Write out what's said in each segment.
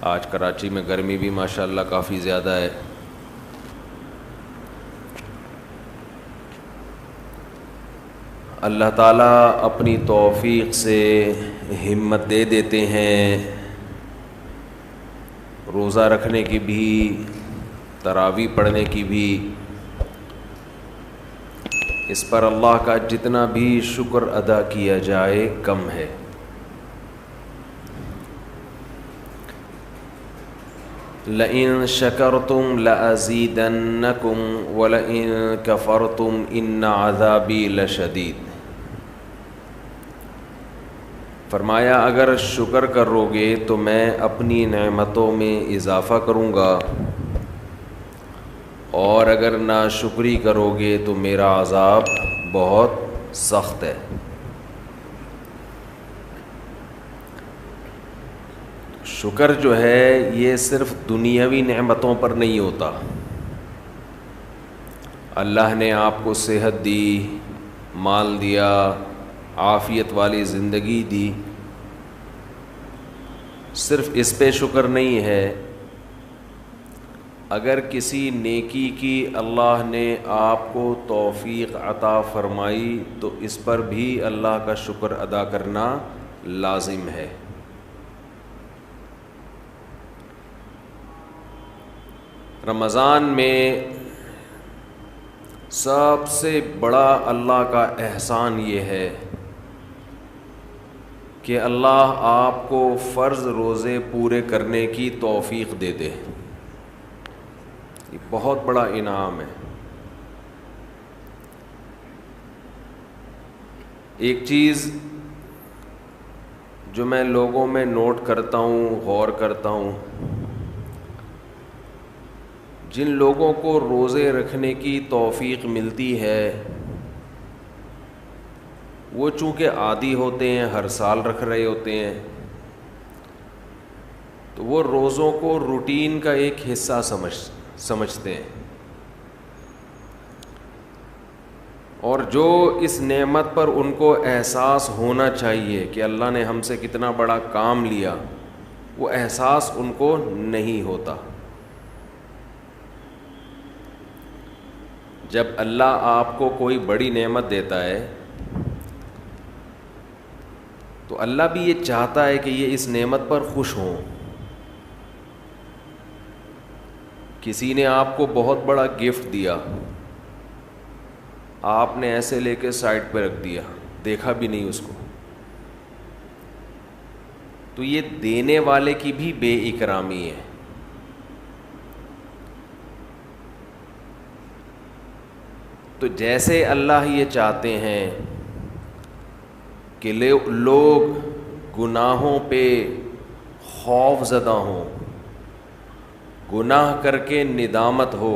آج کراچی میں گرمی بھی ماشاءاللہ کافی زیادہ ہے. اللہ تعالیٰ اپنی توفیق سے ہمت دے دیتے ہیں روزہ رکھنے کی بھی، تراویح پڑھنے کی بھی. اس پر اللہ کا جتنا بھی شکر ادا کیا جائے کم ہے. لئن شکرتم لأزیدنکم ولئن کفرتم ان عذابی لشدید. فرمایا اگر شکر کرو گے تو میں اپنی نعمتوں میں اضافہ کروں گا، اور اگر ناشکری کرو گے تو میرا عذاب بہت سخت ہے. شکر جو ہے یہ صرف دنیاوی نعمتوں پر نہیں ہوتا. اللہ نے آپ کو صحت دی، مال دیا، عافیت والی زندگی دی، صرف اس پہ شکر نہیں ہے. اگر کسی نیکی کی اللہ نے آپ کو توفیق عطا فرمائی تو اس پر بھی اللہ کا شکر ادا کرنا لازم ہے. رمضان میں سب سے بڑا اللہ کا احسان یہ ہے کہ اللہ آپ کو فرض روزے پورے کرنے کی توفیق دے دے. یہ بہت بڑا انعام ہے. ایک چیز جو میں لوگوں میں نوٹ کرتا ہوں، غور کرتا ہوں، جن لوگوں کو روزے رکھنے کی توفیق ملتی ہے وہ چونکہ عادی ہوتے ہیں، ہر سال رکھ رہے ہوتے ہیں، تو وہ روزوں کو روٹین کا ایک حصہ سمجھتے ہیں. اور جو اس نعمت پر ان کو احساس ہونا چاہیے کہ اللہ نے ہم سے کتنا بڑا کام لیا، وہ احساس ان کو نہیں ہوتا. جب اللہ آپ کو کوئی بڑی نعمت دیتا ہے تو اللہ بھی یہ چاہتا ہے کہ یہ اس نعمت پر خوش ہوں. کسی نے آپ کو بہت بڑا گفٹ دیا، آپ نے ایسے لے کے سائڈ پہ رکھ دیا، دیکھا بھی نہیں اس کو، تو یہ دینے والے کی بھی بے اکرامی ہے. تو جیسے اللہ یہ چاہتے ہیں کہ لوگ گناہوں پہ خوف زدہ ہوں، گناہ کر کے ندامت ہو،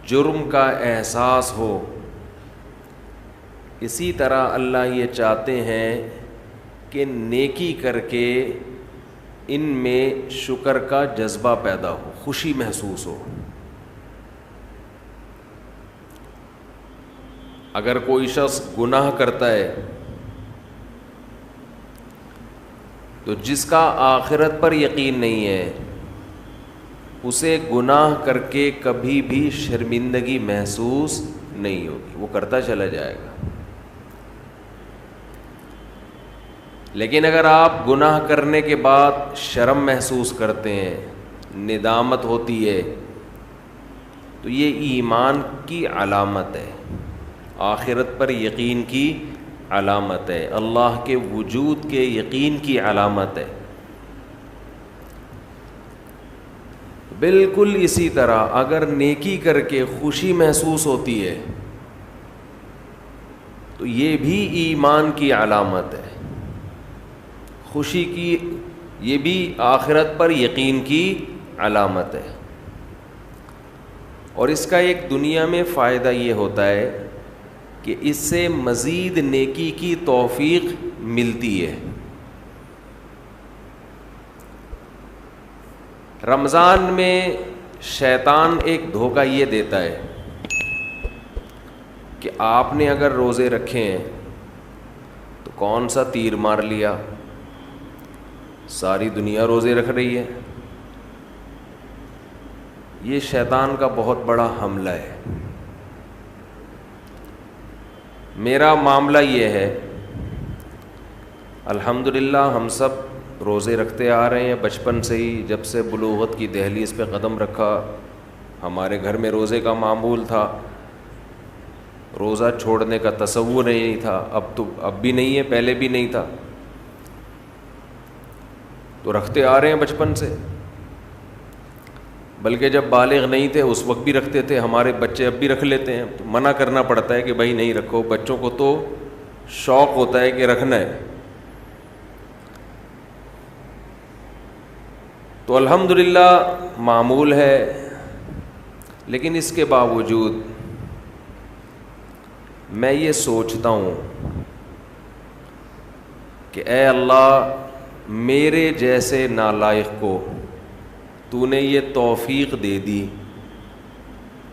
جرم کا احساس ہو، اسی طرح اللہ یہ چاہتے ہیں کہ نیکی کر کے ان میں شکر کا جذبہ پیدا ہو، خوشی محسوس ہو. اگر کوئی شخص گناہ کرتا ہے تو جس کا آخرت پر یقین نہیں ہے اسے گناہ کر کے کبھی بھی شرمندگی محسوس نہیں ہوگی، وہ کرتا چلا جائے گا. لیکن اگر آپ گناہ کرنے کے بعد شرم محسوس کرتے ہیں، ندامت ہوتی ہے، تو یہ ایمان کی علامت ہے، آخرت پر یقین کی علامت ہے، اللہ کے وجود کے یقین کی علامت ہے. بالکل اسی طرح اگر نیکی کر کے خوشی محسوس ہوتی ہے تو یہ بھی ایمان کی علامت ہے، خوشی کی، یہ بھی آخرت پر یقین کی علامت ہے. اور اس کا ایک دنیا میں فائدہ یہ ہوتا ہے کہ اس سے مزید نیکی کی توفیق ملتی ہے. رمضان میں شیطان ایک دھوکہ یہ دیتا ہے کہ آپ نے اگر روزے رکھے ہیں تو کون سا تیر مار لیا، ساری دنیا روزے رکھ رہی ہے. یہ شیطان کا بہت بڑا حملہ ہے. میرا معاملہ یہ ہے، الحمدللہ ہم سب روزے رکھتے آ رہے ہیں بچپن سے ہی. جب سے بلوغت کی دہلیز پہ قدم رکھا ہمارے گھر میں روزے کا معمول تھا. روزہ چھوڑنے کا تصور ہی نہیں تھا. اب بھی نہیں ہے، پہلے بھی نہیں تھا. تو رکھتے آ رہے ہیں بچپن سے، بلکہ جب بالغ نہیں تھے اس وقت بھی رکھتے تھے. ہمارے بچے اب بھی رکھ لیتے ہیں. تو منع کرنا پڑتا ہے کہ بھائی نہیں رکھو. بچوں کو تو شوق ہوتا ہے کہ رکھنا ہے. تو الحمدللہ معمول ہے. لیکن اس کے باوجود میں یہ سوچتا ہوں کہ اے اللہ، میرے جیسے نالائق کو تو نے یہ توفیق دے دی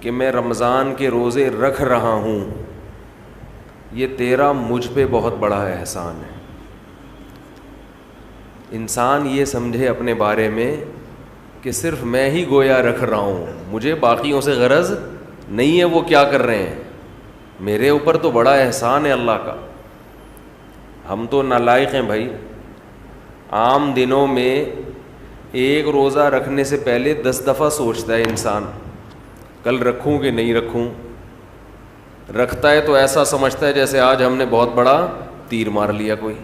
کہ میں رمضان کے روزے رکھ رہا ہوں. یہ تیرا مجھ پہ بہت بڑا احسان ہے. انسان یہ سمجھے اپنے بارے میں کہ صرف میں ہی گویا رکھ رہا ہوں، مجھے باقیوں سے غرض نہیں ہے وہ کیا کر رہے ہیں. میرے اوپر تو بڑا احسان ہے اللہ کا. ہم تو نالائق ہیں بھائی. عام دنوں میں ایک روزہ رکھنے سے پہلے 10 دفعہ سوچتا ہے انسان کل رکھوں کہ نہیں رکھوں. رکھتا ہے تو ایسا سمجھتا ہے جیسے آج ہم نے بہت بڑا تیر مار لیا کوئی.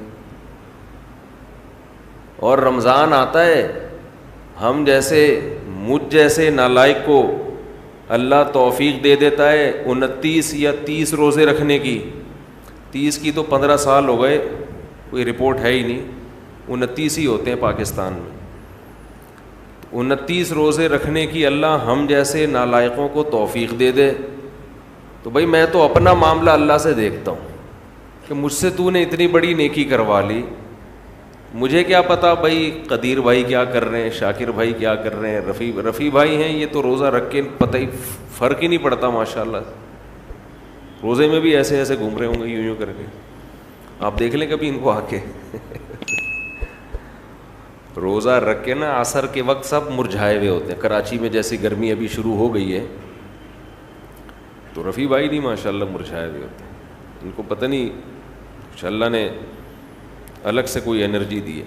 اور رمضان آتا ہے، ہم جیسے مجھ جیسے نالائق کو اللہ توفیق دے دیتا ہے 29 یا 30 روزے رکھنے کی. 30 کی تو 15 سال ہو گئے، کوئی رپورٹ ہے ہی نہیں. 29 ہی ہوتے ہیں پاکستان میں. 29 روزے رکھنے کی اللہ ہم جیسے نالائقوں کو توفیق دے دے. تو بھائی میں تو اپنا معاملہ اللہ سے دیکھتا ہوں کہ مجھ سے تو نے اتنی بڑی نیکی کروا لی. مجھے کیا پتا بھائی قدیر بھائی کیا کر رہے ہیں، شاکر بھائی کیا کر رہے ہیں، رفیع بھائی ہیں، یہ تو روزہ رکھ کے پتہ ہی فرق ہی نہیں پڑتا ماشاءاللہ. روزے میں بھی ایسے ایسے گھوم رہے ہوں گے یوں کر کے. آپ دیکھ لیں کبھی ان کو آ کے. روزہ رکھ کے نا عصر کے وقت سب مرجھائے ہوئے ہوتے ہیں. کراچی میں جیسی گرمی ابھی شروع ہو گئی ہے تو رفیع بھائی نہیں ماشاءاللہ مرجھائے ہوئے ہوتے ہیں. ان کو پتہ نہیں اللہ نے الگ سے کوئی انرجی دی ہے.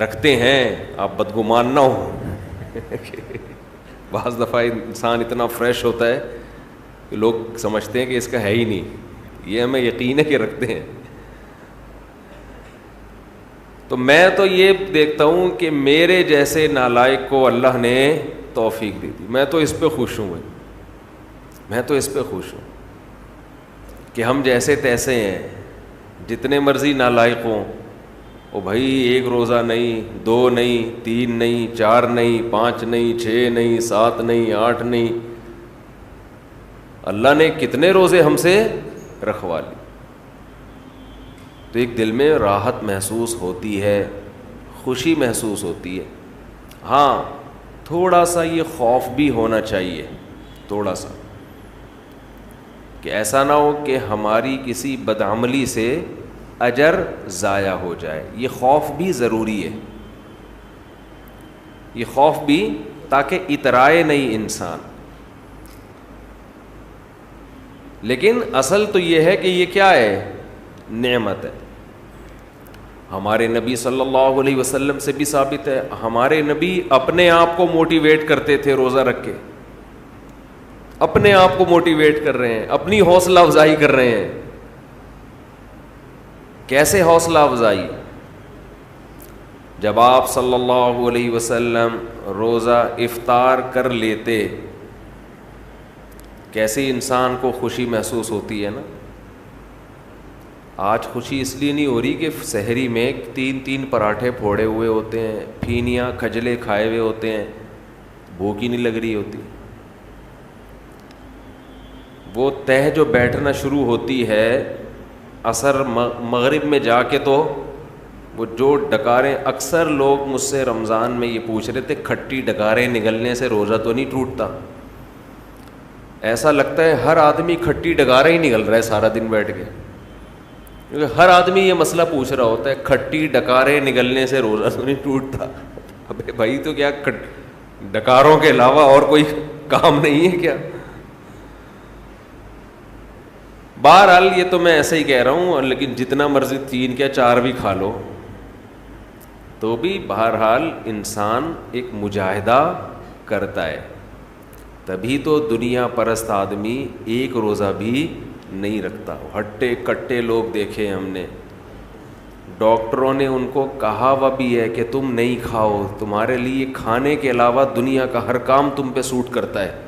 رکھتے ہیں، آپ بدگمان نہ ہو. بعض دفعہ انسان اتنا فریش ہوتا ہے کہ لوگ سمجھتے ہیں کہ اس کا ہے ہی نہیں. یہ ہمیں یقین ہے کہ رکھتے ہیں. تو میں تو یہ دیکھتا ہوں کہ میرے جیسے نالائق کو اللہ نے توفیق دی تھی. میں تو اس پہ خوش ہوں بھائی. میں تو اس پہ خوش ہوں کہ ہم جیسے تیسے ہیں. جتنے مرضی نالائق ہوں، او بھائی ایک روزہ نہیں، 2 نہیں، 3 نہیں، 4 نہیں، 5 نہیں، 6 نہیں، 7 نہیں، 8 نہیں. اللہ نے کتنے روزے ہم سے رکھوا لی. تو ایک دل میں راحت محسوس ہوتی ہے، خوشی محسوس ہوتی ہے. ہاں تھوڑا سا یہ خوف بھی ہونا چاہیے، تھوڑا سا، کہ ایسا نہ ہو کہ ہماری کسی بدعملی سے اجر ضائع ہو جائے. یہ خوف بھی ضروری ہے. یہ خوف بھی تاکہ اترائے نہیں انسان. لیکن اصل تو یہ ہے کہ یہ کیا ہے؟ نعمت ہے. ہمارے نبی صلی اللہ علیہ وسلم سے بھی ثابت ہے. ہمارے نبی اپنے آپ کو موٹیویٹ کرتے تھے روزہ رکھ کے. اپنے آپ کو موٹیویٹ کر رہے ہیں، اپنی حوصلہ افزائی کر رہے ہیں. کیسے حوصلہ افزائی؟ جب آپ صلی اللہ علیہ وسلم روزہ افطار کر لیتے، کیسے انسان کو خوشی محسوس ہوتی ہے نا. آج خوشی اس لیے نہیں ہو رہی کہ سحری میں 3 پراٹھے پھوڑے ہوئے ہوتے ہیں، پھینیاں کھجلے کھائے ہوئے ہوتے ہیں، بھوک ہی نہیں لگ رہی ہوتی. وہ تہ جو بیٹھنا شروع ہوتی ہے عصر مغرب میں جا کے، تو وہ جو ڈکاریں، اکثر لوگ مجھ سے رمضان میں یہ پوچھ رہے تھے کھٹی ڈکاریں نگلنے سے روزہ تو نہیں ٹوٹتا؟ ایسا لگتا ہے ہر آدمی کھٹی ڈگاریں ہی نگل رہا ہے سارا دن بیٹھ کے. کیونکہ ہر آدمی یہ مسئلہ پوچھ رہا ہوتا ہے کھٹی ڈکاریں نگلنے سے روزہ تو نہیں ٹوٹتا. ابے بھائی تو کیا ڈکاروں کے علاوہ اور کوئی کام نہیں ہے کیا؟ بہرحال یہ تو میں ایسے ہی کہہ رہا ہوں, لیکن جتنا مرضی 3 یا 4 بھی کھا لو تو بھی بہرحال انسان ایک مجاہدہ کرتا ہے. تبھی تو دنیا پرست آدمی ایک روزہ بھی نہیں رکھتا. ہٹے کٹے لوگ دیکھے ہم نے, ڈاکٹروں نے ان کو کہا ہوا بھی ہے کہ تم نہیں کھاؤ, تمہارے لیے کھانے کے علاوہ دنیا کا ہر کام تم پہ سوٹ کرتا ہے,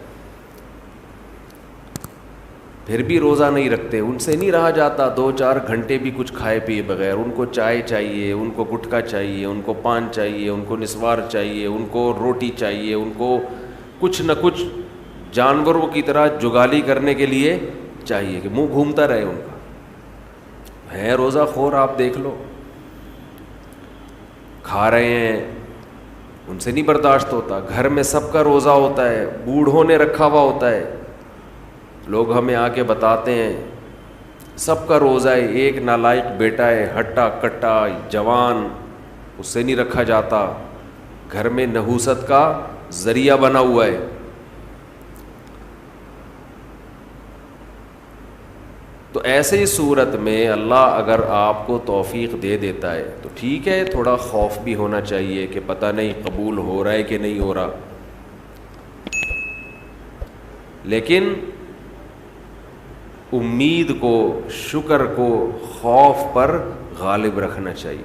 پھر بھی روزہ نہیں رکھتے. ان سے نہیں رہا جاتا 2-4 گھنٹے بھی کچھ کھائے پیے بغیر. ان کو چائے چاہیے, ان کو گٹکا چاہیے, ان کو پان چاہیے, ان کو نسوار چاہیے, ان کو روٹی چاہیے, ان کو کچھ نہ کچھ جانوروں کی طرح جگالی کرنے کے لیے چاہیے کہ منہ گھومتا رہے ان کا. ہے روزہ خور, آپ دیکھ لو, کھا رہے ہیں, ان سے نہیں برداشت ہوتا. گھر میں سب کا روزہ ہوتا ہے, بوڑھوں نے رکھا ہوا ہوتا ہے. لوگ ہمیں آ کے بتاتے ہیں سب کا روزہ ہے, ایک نالائق بیٹا ہے ہٹا کٹا جوان, اس سے نہیں رکھا جاتا, گھر میں نحوست کا ذریعہ بنا ہوا ہے. تو ایسے ہی صورت میں اللہ اگر آپ کو توفیق دے دیتا ہے تو ٹھیک ہے, تھوڑا خوف بھی ہونا چاہیے کہ پتہ نہیں قبول ہو رہا ہے کہ نہیں ہو رہا, لیکن امید کو, شکر کو خوف پر غالب رکھنا چاہیے.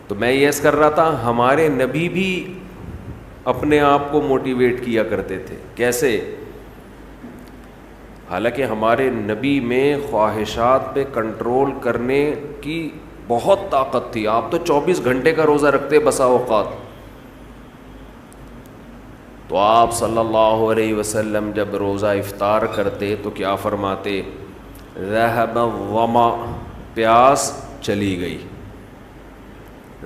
تو میں یہ عرض کر رہا تھا ہمارے نبی بھی اپنے آپ کو موٹیویٹ کیا کرتے تھے. کیسے؟ حالانکہ ہمارے نبی میں خواہشات پہ کنٹرول کرنے کی بہت طاقت تھی. آپ تو 24 گھنٹے کا روزہ رکھتے بسا اوقات. تو آپ صلی اللہ علیہ وسلم جب روزہ افطار کرتے تو کیا فرماتے؟ ذہب الظما, پیاس چلی گئی.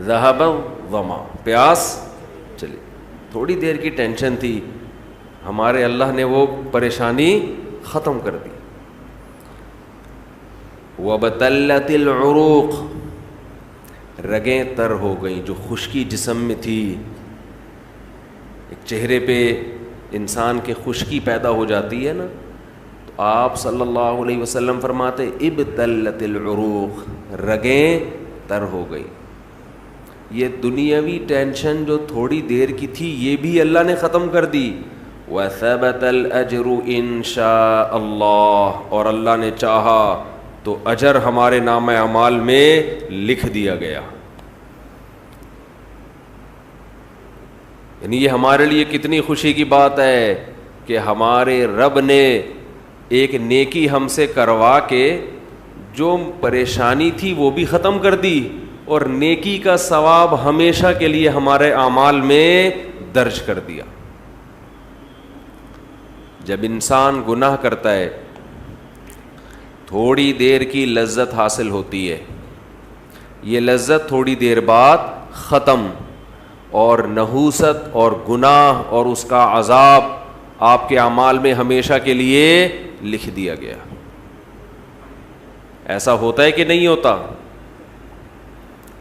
ذہب الظما, پیاس چلی. تھوڑی دیر کی ٹینشن تھی, ہمارے اللہ نے وہ پریشانی ختم کر دی. وَبَتَلَّتِ الْعُرُوقُ, رگیں تر ہو گئیں. جو خشکی جسم میں تھی, ایک چہرے پہ انسان کے خشکی پیدا ہو جاتی ہے نا, تو آپ صلی اللہ علیہ وسلم فرماتے ابتلت العروق, رگیں تر ہو گئی. یہ دنیاوی ٹینشن جو تھوڑی دیر کی تھی یہ بھی اللہ نے ختم کر دی. وَثَبَتَ الْأَجْرُ إِنْ شَاءَ اللَّهُ, اور اللہ نے چاہا تو اجر ہمارے نامہ اعمال میں لکھ دیا گیا. یعنی یہ ہمارے لیے کتنی خوشی کی بات ہے کہ ہمارے رب نے ایک نیکی ہم سے کروا کے جو پریشانی تھی وہ بھی ختم کر دی, اور نیکی کا ثواب ہمیشہ کے لیے ہمارے اعمال میں درج کر دیا. جب انسان گناہ کرتا ہے تھوڑی دیر کی لذت حاصل ہوتی ہے, یہ لذت تھوڑی دیر بعد ختم, اور نحوست اور گناہ اور اس کا عذاب آپ کے اعمال میں ہمیشہ کے لیے لکھ دیا گیا. ایسا ہوتا ہے کہ نہیں ہوتا؟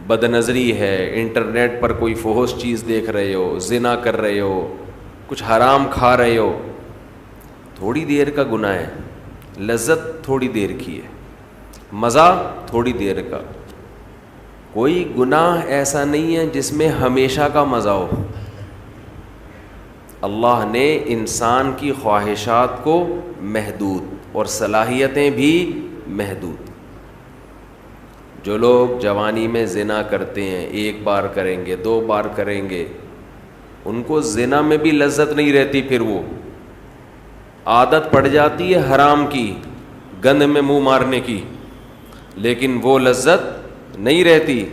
بد نظری ہے, انٹرنیٹ پر کوئی فحش چیز دیکھ رہے ہو, زنا کر رہے ہو, کچھ حرام کھا رہے ہو, تھوڑی دیر کا گناہ ہے, لذت تھوڑی دیر کی ہے, مزہ تھوڑی دیر کا. کوئی گناہ ایسا نہیں ہے جس میں ہمیشہ کا مزہ ہو. اللہ نے انسان کی خواہشات کو محدود اور صلاحیتیں بھی محدود. جو لوگ جوانی میں زنا کرتے ہیں, 1 بار کریں گے, 2 بار کریں گے, ان کو زنا میں بھی لذت نہیں رہتی, پھر وہ عادت پڑ جاتی ہے حرام کی, گند میں منہ مارنے کی, لیکن وہ لذت نہیں رہتی.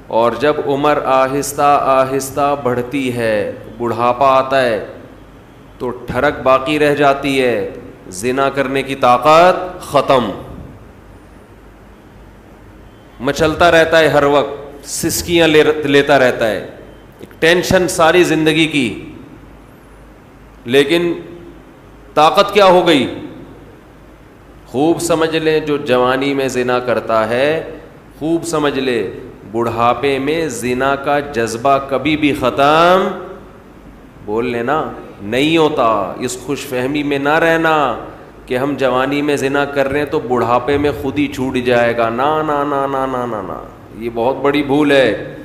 اور جب عمر آہستہ آہستہ بڑھتی ہے, بڑھاپا آتا ہے, تو ٹھڑک باقی رہ جاتی ہے, زنا کرنے کی طاقت ختم. مچلتا رہتا ہے ہر وقت, سسکیاں لیتا رہتا ہے, ایک ٹینشن ساری زندگی کی. لیکن طاقت کیا ہو گئی؟ خوب سمجھ لیں جو جوانی میں زنا کرتا ہے، خوب سمجھ لے بڑھاپے میں زنا کا جذبہ کبھی بھی ختم، بول لینا، نہیں ہوتا. اس خوش فہمی میں نہ رہنا کہ ہم جوانی میں زنا کر رہے ہیں تو بڑھاپے میں خود ہی چھوٹ جائے گا. نا نا نا نا نا نا نا، یہ بہت بڑی بھول ہے.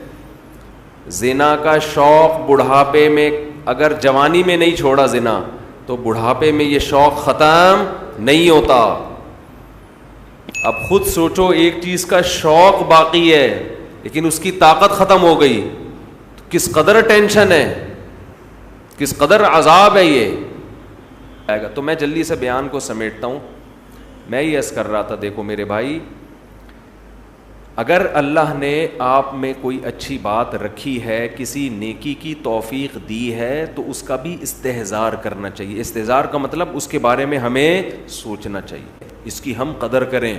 زنا کا شوق بڑھاپے میں، اگر جوانی میں نہیں چھوڑا زنا تو بڑھاپے میں یہ شوق ختم نہیں ہوتا. اب خود سوچو، ایک چیز کا شوق باقی ہے لیکن اس کی طاقت ختم ہو گئی، تو کس قدر ٹینشن ہے، کس قدر عذاب ہے یہ آئے گا. تو میں جلدی سے بیان کو سمیٹتا ہوں. میں یہ عرض کر رہا تھا، دیکھو میرے بھائی، اگر اللہ نے آپ میں کوئی اچھی بات رکھی ہے، کسی نیکی کی توفیق دی ہے، تو اس کا بھی استحضار کرنا چاہیے. استحضار کا مطلب اس کے بارے میں ہمیں سوچنا چاہیے، اس کی ہم قدر کریں،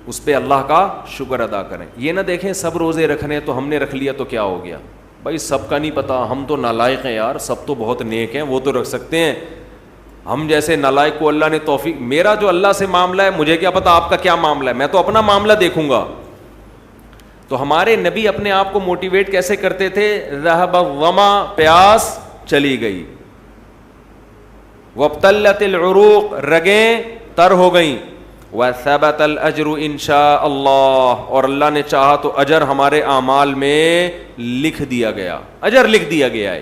اس پہ اللہ کا شکر ادا کریں. یہ نہ دیکھیں سب روزے رکھنے تو ہم نے رکھ لیا تو کیا ہو گیا، بھائی سب کا نہیں پتا، ہم تو نالائق ہیں یار، سب تو بہت نیک ہیں، وہ تو رکھ سکتے ہیں، ہم جیسے نالائق کو اللہ نے توفیق. میرا جو اللہ سے معاملہ ہے، مجھے کیا پتا آپ کا کیا معاملہ ہے، میں تو اپنا معاملہ دیکھوں گا. تو ہمارے نبی اپنے آپ کو موٹیویٹ کیسے کرتے تھے؟ ذہب الظما، پیاس چلی گئی، وابتلت العروق، رگیں تر ہو گئیں، وثبت الاجر انشاء اللہ، اور اللہ نے چاہا تو اجر ہمارے اعمال میں لکھ دیا گیا، اجر لکھ دیا گیا ہے.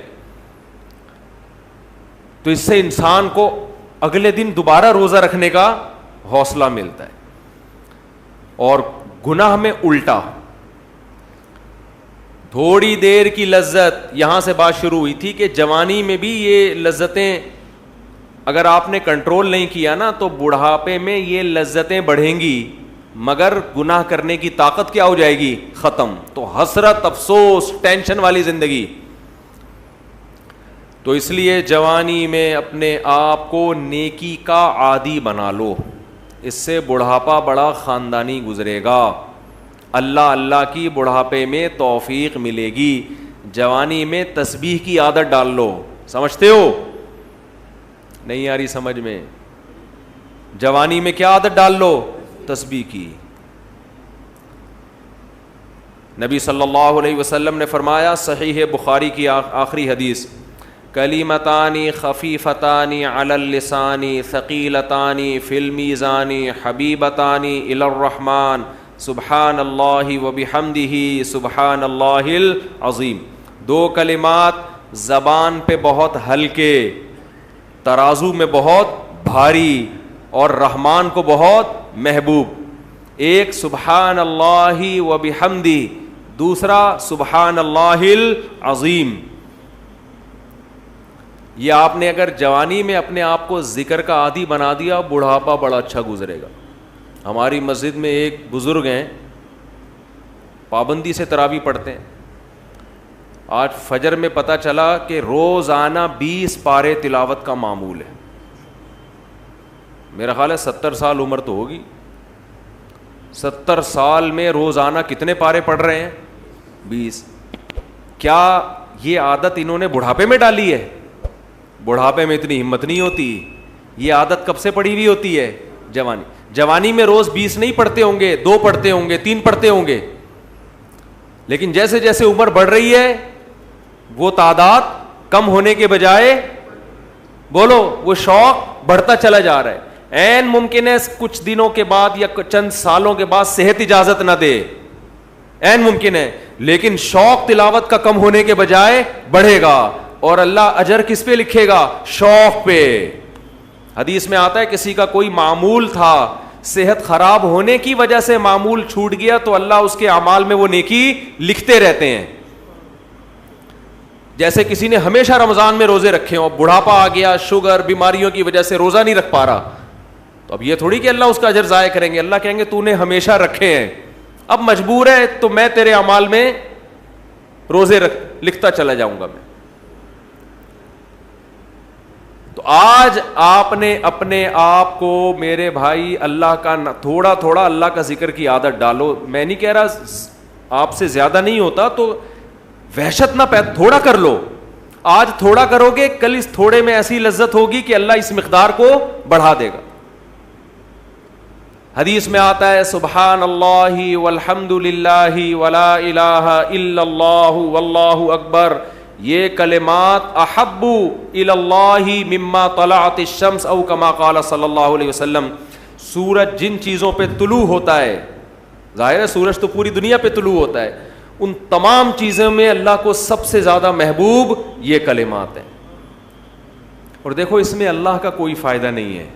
تو اس سے انسان کو اگلے دن دوبارہ روزہ رکھنے کا حوصلہ ملتا ہے. اور گناہ میں الٹا، تھوڑی دیر کی لذت، یہاں سے بات شروع ہوئی تھی کہ جوانی میں بھی یہ لذتیں اگر آپ نے کنٹرول نہیں کیا نا تو بڑھاپے میں یہ لذتیں بڑھیں گی، مگر گناہ کرنے کی طاقت کیا ہو جائے گی؟ ختم. تو حسرت، افسوس، ٹینشن والی زندگی. تو اس لیے جوانی میں اپنے آپ کو نیکی کا عادی بنا لو، اس سے بڑھاپا بڑا خاندانی گزرے گا. اللہ اللہ کی بڑھاپے میں توفیق ملے گی. جوانی میں تسبیح کی عادت ڈال لو. سمجھتے ہو؟ نہیں آ رہی سمجھ میں؟ جوانی میں کیا عادت ڈال لو؟ تسبیح کی. نبی صلی اللہ علیہ وسلم نے فرمایا، صحیح بخاری کی آخری حدیث، کلیمتانی خفیفتانی علی اللسانی ثقیلتانی فی المیزان حبیبتانی الی الرحمن سبحان اللہ وبحمدہ سبحان اللہ العظیم. دو کلمات زبان پہ بہت ہلکے، ترازو میں بہت بھاری، اور رحمان کو بہت محبوب. ایک سبحان اللہ وبحمدہ، دوسرا سبحان اللہ العظیم. یہ آپ نے اگر جوانی میں اپنے آپ کو ذکر کا عادی بنا دیا، بڑھاپا بڑا اچھا گزرے گا. ہماری مسجد میں ایک بزرگ ہیں، پابندی سے تراویح پڑھتے ہیں. آج فجر میں پتہ چلا کہ روزانہ 20 پارے تلاوت کا معمول ہے. میرا خیال ہے 70 سال عمر تو ہوگی. 70 سال میں روزانہ کتنے پارے پڑھ رہے ہیں؟ 20. کیا یہ عادت انہوں نے بڑھاپے میں ڈالی ہے؟ بڑھاپے میں اتنی ہمت نہیں ہوتی. یہ عادت کب سے پڑی ہوئی ہوتی ہے؟ جوانی میں روز 20 نہیں پڑھتے ہوں گے، 2 پڑھتے ہوں گے، 3 پڑھتے ہوں گے، لیکن جیسے جیسے عمر بڑھ رہی ہے وہ تعداد کم ہونے کے بجائے، بولو، وہ شوق بڑھتا چلا جا رہا ہے. عین ممکن ہے کچھ دنوں کے بعد یا چند سالوں کے بعد صحت اجازت نہ دے، عین ممکن ہے، لیکن شوق تلاوت کا کم ہونے کے بجائے بڑھے گا. اور اللہ اجر کس پہ لکھے گا؟ شوق پہ. حدیث میں آتا ہے کسی کا کوئی معمول تھا، صحت خراب ہونے کی وجہ سے معمول چھوٹ گیا تو اللہ اس کے اعمال میں وہ نیکی لکھتے رہتے ہیں. جیسے کسی نے ہمیشہ رمضان میں روزے رکھے ہوں، بڑھاپا آ گیا، شوگر، بیماریوں کی وجہ سے روزہ نہیں رکھ پا رہا، تو اب یہ تھوڑی کہ اللہ اس کا اجر ضائع کریں گے. اللہ کہیں گے تو نے ہمیشہ رکھے ہیں، اب مجبور ہے تو میں تیرے اعمال میں روزے لکھتا چلا جاؤں گا میں. تو آج آپ نے اپنے آپ کو، میرے بھائی، اللہ کا تھوڑا تھوڑا اللہ کا ذکر کی عادت ڈالو. میں نہیں کہہ رہا آپ سے زیادہ نہیں ہوتا تو وحشت نہ پیدا، تھوڑا کر لو. آج تھوڑا کرو گے، کل اس تھوڑے میں ایسی لذت ہوگی کہ اللہ اس مقدار کو بڑھا دے گا. حدیث میں آتا ہے سبحان اللہ والحمد للہ ولا الہ الا اللہ واللہ اکبر، یہ کلمات احب الی اللہ مما طلعت الشمس او کما قال صلی اللہ علیہ وسلم، سورج جن چیزوں پہ طلوع ہوتا ہے، ظاہر ہے سورج تو پوری دنیا پہ طلوع ہوتا ہے، ان تمام چیزوں میں اللہ کو سب سے زیادہ محبوب یہ کلمات ہیں۔ اور دیکھو اس میں اللہ کا کوئی فائدہ نہیں ہے،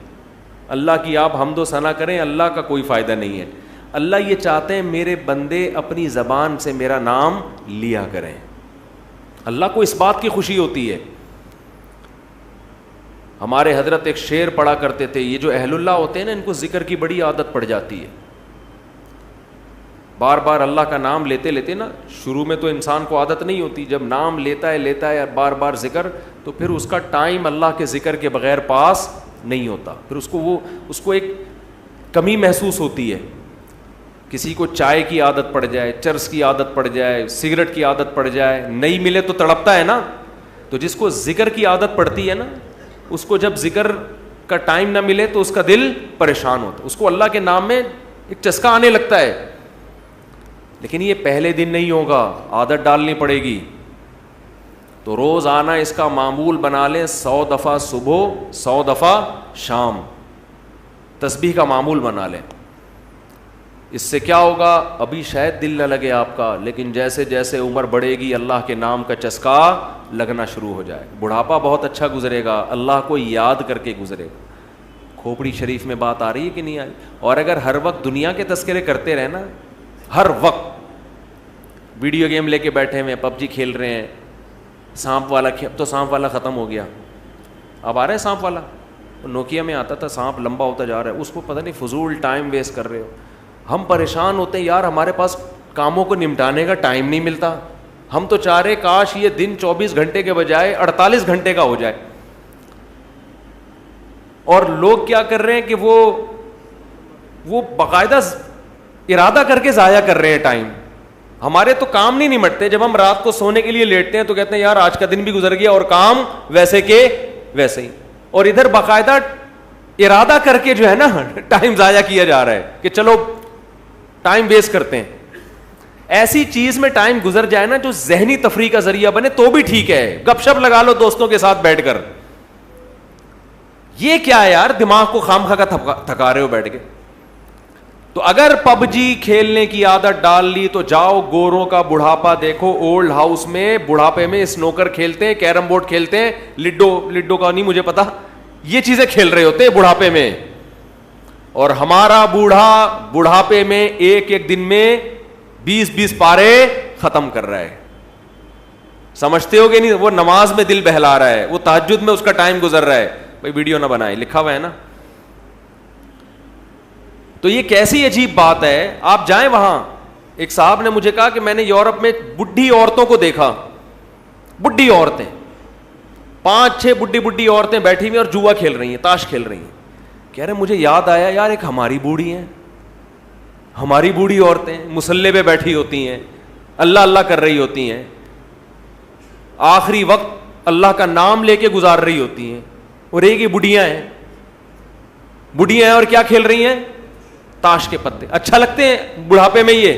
اللہ کی آپ حمد و ثنا کریں، اللہ کا کوئی فائدہ نہیں ہے۔ اللہ یہ چاہتے ہیں میرے بندے اپنی زبان سے میرا نام لیا کریں، اللہ کو اس بات کی خوشی ہوتی ہے۔ ہمارے حضرت ایک شعر پڑھا کرتے تھے، یہ جو اہل اللہ ہوتے ہیں نا ان کو ذکر کی بڑی عادت پڑ جاتی ہے، بار بار اللہ کا نام لیتے لیتے نا، شروع میں تو انسان کو عادت نہیں ہوتی، جب نام لیتا ہے بار بار ذکر، تو پھر اس کا ٹائم اللہ کے ذکر کے بغیر پاس نہیں ہوتا، پھر اس کو ایک کمی محسوس ہوتی ہے۔ کسی کو چائے کی عادت پڑ جائے، چرس کی عادت پڑ جائے، سگریٹ کی عادت پڑ جائے، نہیں ملے تو تڑپتا ہے نا، تو جس کو ذکر کی عادت پڑتی ہے نا، اس کو جب ذکر کا ٹائم نہ ملے تو اس کا دل پریشان ہوتا ہے، اس کو اللہ کے نام میں ایک چسکا آنے لگتا ہے۔ لیکن یہ پہلے دن نہیں ہوگا، عادت ڈالنی پڑے گی، تو روز آنا اس کا معمول بنا لیں، 100 دفعہ صبح 100 دفعہ شام تسبیح کا معمول بنا لیں۔ اس سے کیا ہوگا، ابھی شاید دل نہ لگے آپ کا، لیکن جیسے جیسے عمر بڑھے گی اللہ کے نام کا چسکا لگنا شروع ہو جائے، بڑھاپا بہت اچھا گزرے گا، اللہ کو یاد کر کے گزرے گا۔ کھوپڑی شریف میں بات آ رہی ہے کہ نہیں آئی؟ اور اگر ہر وقت دنیا کے تذکرے کرتے رہے نا، ہر وقت ویڈیو گیم لے کے بیٹھے ہوئے، PUBG کھیل رہے ہیں، سانپ والا اب تو سانپ والا ختم ہو گیا، اب آ رہا ہے سانپ والا، نوکیا میں آتا تھا سانپ لمبا ہوتا جا رہا ہے، اس کو پتہ نہیں فضول ٹائم ویسٹ کر رہے ہو۔ ہم پریشان ہوتے ہیں یار، ہمارے پاس کاموں کو نمٹانے کا ٹائم نہیں ملتا، ہم تو چاہ رہے کاش یہ دن 24 گھنٹے کے بجائے 48 گھنٹے کا ہو جائے، اور لوگ کیا کر رہے ہیں کہ وہ باقاعدہ ارادہ کر کے ضائع کر رہے ہیں ٹائم۔ ہمارے تو کام نہیں نمٹتے، جب ہم رات کو سونے کے لیے لیٹتے ہیں تو کہتے ہیں یار آج کا دن بھی گزر گیا اور کام ویسے کے ویسے ہی، اور ادھر باقاعدہ ارادہ کر کے جو ہے نا ٹائم ضائع کیا جا رہا ہے کہ چلو ٹائم ویسٹ کرتے ہیں۔ ایسی چیز میں ٹائم گزر جائے نا جو ذہنی تفریح کا ذریعہ بنے تو بھی ٹھیک ہے، گپ شپ لگا لو دوستوں کے ساتھ بیٹھ کر، یہ کیا ہے یار دماغ کو خام خواہ کا تھکا رہے ہو بیٹھ کے۔ تو اگر PUBG کھیلنے کی عادت ڈال لی تو جاؤ گوروں کا بڑھاپا دیکھو، اولڈ ہاؤس میں بڑھاپے میں سنوکر کھیلتے ہیں، کیرم بورڈ کھیلتے ہیں، لڈو کا نہیں مجھے پتا، یہ چیزیں کھیل رہے ہوتے ہیں بڑھاپے میں، اور ہمارا بڑھاپے میں ایک دن میں 20 پارے ختم کر رہا ہے۔ سمجھتے ہو کہ نہیں؟ وہ نماز میں دل بہلا رہا ہے، وہ تہجد میں اس کا ٹائم گزر رہا ہے۔ بھائی ویڈیو نہ بنائے، لکھا ہوا ہے نا۔ تو یہ کیسی عجیب بات ہے، آپ جائیں وہاں، ایک صاحب نے مجھے کہا کہ میں نے یورپ میں بڈھی عورتوں کو دیکھا، بڈھی عورتیں 5-6 بڈھی عورتیں بیٹھی ہوئی اور جوا کھیل رہی ہیں، تاش کھیل رہی ہیں۔ کہہ رہے مجھے یاد آیا یار ایک ہماری بوڑھی ہیں، ہماری بوڑھی عورتیں مصلے پہ بیٹھی ہوتی ہیں، اللہ اللہ کر رہی ہوتی ہیں، آخری وقت اللہ کا نام لے کے گزار رہی ہوتی ہیں، اور ایک ہی بڈھیاں ہیں اور کیا کھیل رہی ہیں؟ تاش کے پتے۔ اچھا لگتے ہیں بڑھاپے میں یہ؟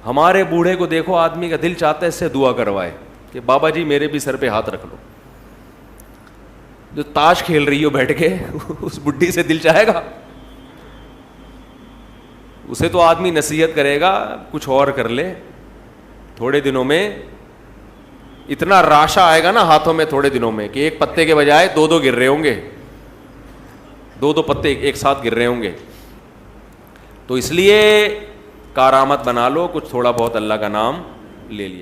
ہمارے بوڑھے کو دیکھو، آدمی کا دل چاہتا ہے اس سے دعا کروائے کہ بابا جی میرے بھی سر پہ ہاتھ رکھ لو۔ جو تاش کھیل رہی ہو بیٹھ کے اس بڈھی سے دل چاہے گا؟ اسے تو آدمی نصیحت کرے گا کچھ اور کر لے، تھوڑے دنوں میں اتنا راشا آئے گا نا ہاتھوں میں تھوڑے دنوں میں کہ ایک پتے کے بجائے 2 گر رہے ہوں گے، 2 پتے ایک ساتھ گر رہے ہوں گے۔ تو اس لیے کارآمد بنا لو، کچھ تھوڑا بہت اللہ کا نام لے لیا۔